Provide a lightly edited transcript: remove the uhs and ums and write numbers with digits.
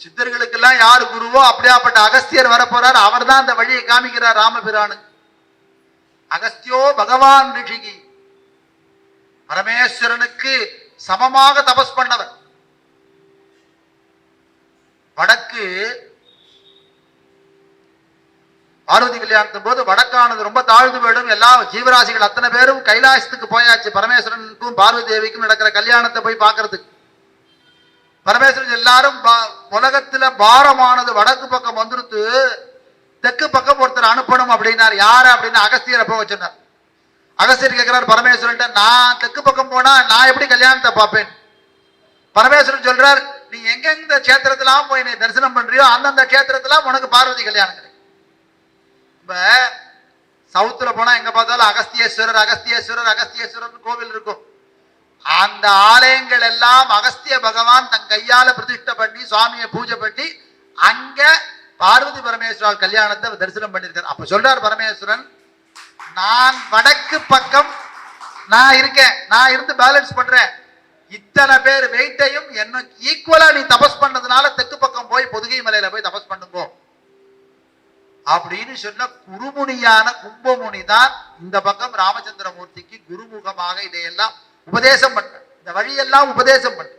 சித்தர்களுக்கெல்லாம் யாரு குருவோ அப்படியாப்பட்ட அகஸ்தியர் வரப்போறார். அவர் தான் அந்த வழியை காமிக்கிறார் ராமபிரானு. அகஸ்தியோ பகவான் ரிஷிகி, பரமேஸ்வரனுக்கு சமமாக தபஸ் பண்ணவர். வடக்கு பார்வதி கல்யாணத்தின் போது வடக்கானது ரொம்ப தாழ்ந்து போயிடும். எல்லா ஜீவராசிகள் அத்தனை பேரும் கைலாசத்துக்கு போயாச்சு. பரமேஸ்வரனுக்கும் பார்வதி தேவிக்கும் நடக்கிற கல்யாணத்தை போய் பார்க்கறதுக்கு. பரமேஸ்வரன் எல்லாரும் உலகத்துல பாரமானது வடக்கு பக்கம் வந்துருத்து, தெற்கு பக்கம் ஒருத்தர் அனுப்பணும் அப்படின்னார். யாரு அப்படின்னு அகஸ்தியரை போக வச்சிருந்தார். அகஸ்தியர் கேட்கிறார் பரமேஸ்வரன், நான் தெற்கு பக்கம் போனா நான் எப்படி கல்யாணத்தை பார்ப்பேன்? பரமேஸ்வரன் சொல்றார், நீ எங்கெந்த கஷேத்திரத்திலாம் போய் நீ தரிசனம் பண்றியோ அந்தந்த கஷேத்திரத்திலாம் உனக்கு பார்வதி கல்யாணம் கிடைக்கும். இப்ப சவுத்துல போனா எங்க பார்த்தாலும் அகஸ்தியேஸ்வரர் அகஸ்தியேஸ்வரர் அகஸ்தியேஸ்வரர் கோவில் இருக்கும். அந்த ஆலயங்கள் எல்லாம் அகஸ்திய பகவான் தன் கையால பிரதிஷ்டை பண்ணி சுவாமியை பூஜை பண்ணி அங்க பார்வதி பரமேஸ்வரர் கல்யாணத்தை தரிசனம் பண்ணிருக்கார். அப்ப சொல்றார் பரமேஸ்வரன், நான் வடக்கு பக்கம் நான் இருக்கேன், நான் இருந்து பேலன்ஸ் பண்றேன். இத்தனை பேர் வெயிட்டையும் என்ன ஈக்குவலா நீ தபஸ் பண்ணதுனால தெற்கு பக்கம் போய் பொதுகை மலையில போய் தபஸ் பண்ணுங்கோ அப்படின்னு சொன்ன குருமுனியான கும்பமுனி தான் இந்த பக்கம் ராமச்சந்திரமூர்த்திக்கு குருமுகமாக இதையெல்லாம் உபதேசம் பண்ற, இந்த வழியெல்லாம் உபதேசம் பண்ற.